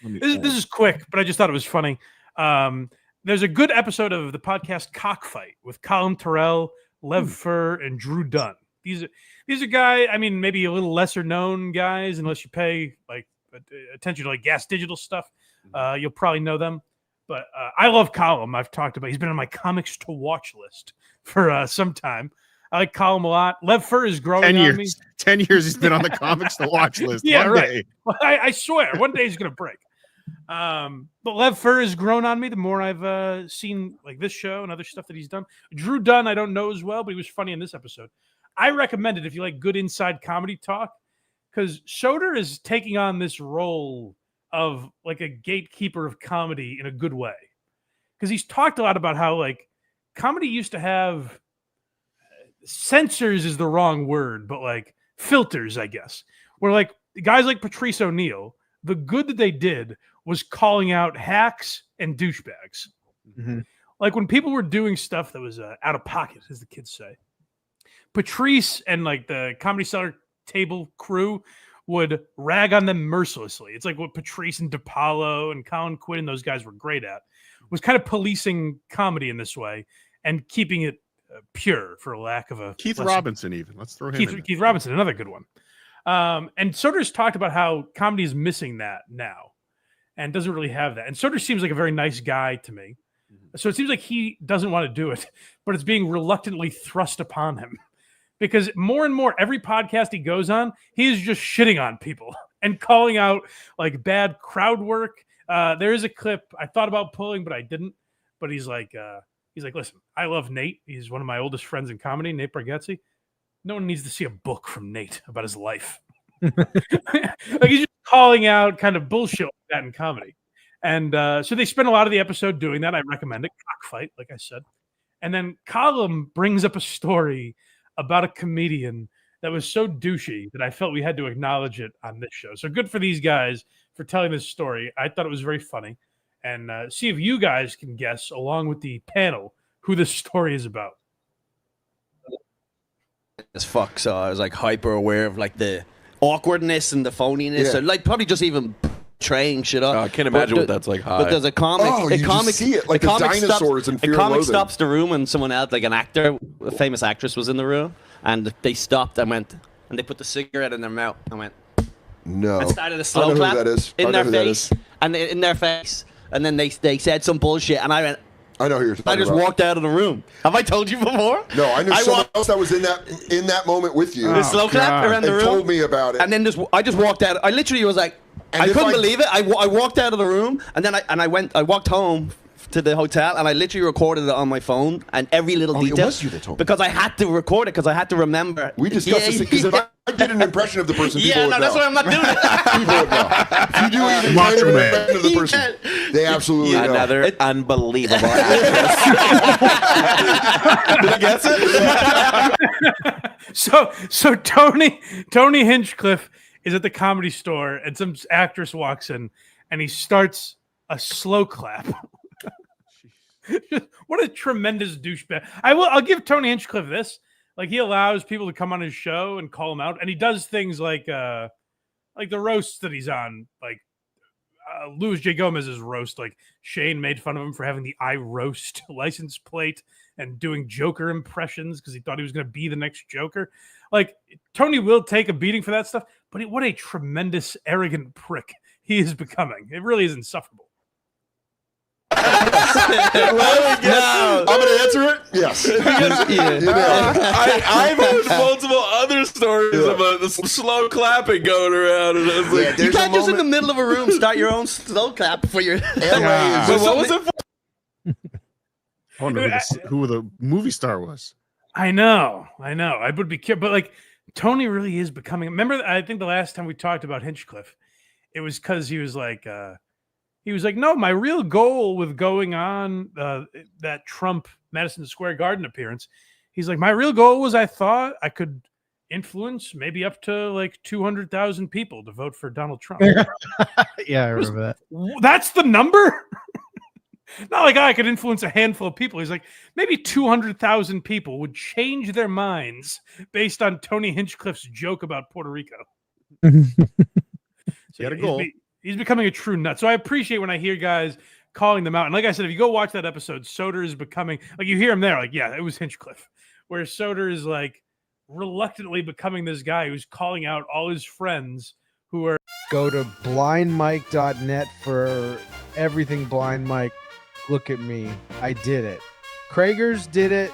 This is quick, but I just thought it was funny. There's a good episode of the podcast Cockfight with Colin Terrell, Lev Fur, and Drew Dunn. These are guys, I mean, maybe a little lesser known guys, unless you pay like attention to like Gas Digital stuff. You'll probably know them. But I love Colin. I've talked about. He's been on my comics to watch list for some time. I like Colin a lot. Lev Fur is growing 10 years. on me. 10 years he's been on the comics to watch list. Yeah, One right. day. I swear, one day he's going to break. But Lev Fur has grown on me the more I've seen like this show and other stuff that he's done. Drew Dunn, I don't know as well, but he was funny in this episode. I recommend it if you like good inside comedy talk, because Soder is taking on this role of like a gatekeeper of comedy in a good way. Because he's talked a lot about how like comedy used to have censors is the wrong word, but like filters, I guess. Where like guys like Patrice O'Neill, the good that they did was calling out hacks and douchebags. Mm-hmm. Like when people were doing stuff that was out of pocket, as the kids say, Patrice and like the Comedy Cellar table crew would rag on them mercilessly. It's like what Patrice and DePaulo and Colin Quinn and those guys were great at, was kind of policing comedy in this way and keeping it pure, for lack of a Keith Robinson, even. Let's throw him in. Keith Robinson, another good one. And Soder's talked about how comedy is missing that now and doesn't really have that. And Soder seems like a very nice guy to me. So it seems like he doesn't want to do it, but it's being reluctantly thrust upon him. Because more and more, every podcast he goes on, he is just shitting on people and calling out like bad crowd work. There is a clip I thought about pulling, but I didn't. But he's like, listen, I love Nate. He's one of my oldest friends in comedy, Nate Bargatze. No one needs to see a book from Nate about his life. Like he's just calling out kind of bullshit like that in comedy. And so they spend a lot of the episode doing that. I recommend it. Cockfight, like I said. And then Colin brings up a story about a comedian that was so douchey that I felt we had to acknowledge it on this show. So good for these guys for telling this story. I thought it was very funny. And see if you guys can guess, along with the panel, who this story is about. As fuck, so I was like hyper aware of like the awkwardness and the phoniness, and like probably just even traying shit up. I can't imagine what that's like. But there's a comic. Oh, you just see it like the dinosaurs in Fear and Loathing. A comic Loathing. stops the room and someone else, like an actor, a famous actress, was in the room, and they stopped and went, and they put the cigarette in their mouth and went, no, and started a slow clap in their face, and in their face, and then they said some bullshit, and I went. I know who you're talking I just about. walked out of the room. Have I told you before? No, I knew someone else that was in that moment with you. The slow clap around the room. Told me about it. And then I just walked out. I literally was like, I couldn't believe it. I walked out of the room, and then I walked home to the hotel, and I literally recorded it on my phone, and every little detail. It was you that told me. Because I had to record it, because I had to remember. We discussed this, because if I did an impression of the person, people would know. That's why I'm not doing it. People would know. If you do even kind of an impression of the person, they absolutely know. Another unbelievable actress. Did I guess it? So Tony Hinchcliffe is at the Comedy Store, and some actress walks in, and he starts a slow clap. What a tremendous douchebag! I'll give Tony Hinchcliffe this. Like, he allows people to come on his show and call him out, and he does things like the roasts that he's on, like Louis J. Gomez's roast. Like, Shane made fun of him for having the I roast license plate and doing Joker impressions because he thought he was going to be the next Joker. Like, Tony will take a beating for that stuff, but what a tremendous, arrogant prick he is becoming. It really is insufferable. I'm going to answer it. Yes. I've heard multiple other stories about the slow clapping going around, and I was like, you can't just in the middle of a room start your own slow clap for your. what was it for? I wonder who the movie star was. I know. I would be curious, but like Tony really is becoming. Remember, I think the last time we talked about Hinchcliffe, it was because he was like, no, my real goal with going on that Trump Madison Square Garden appearance, he's like, my real goal was I thought I could influence maybe up to like 200,000 people to vote for Donald Trump. Yeah, I remember that. That's the number? Not like I could influence a handful of people. He's like, maybe 200,000 people would change their minds based on Tony Hinchcliffe's joke about Puerto Rico. He had a goal. He's becoming a true nut. So I appreciate when I hear guys calling them out. And like I said, if you go watch that episode, Soder is becoming like you hear him there, like, yeah, it was Hinchcliffe, where Soder is like reluctantly becoming this guy who's calling out all his friends who are. Go to blindmike.net for everything Blind Mike. Look at me. I did it. Kragers did it.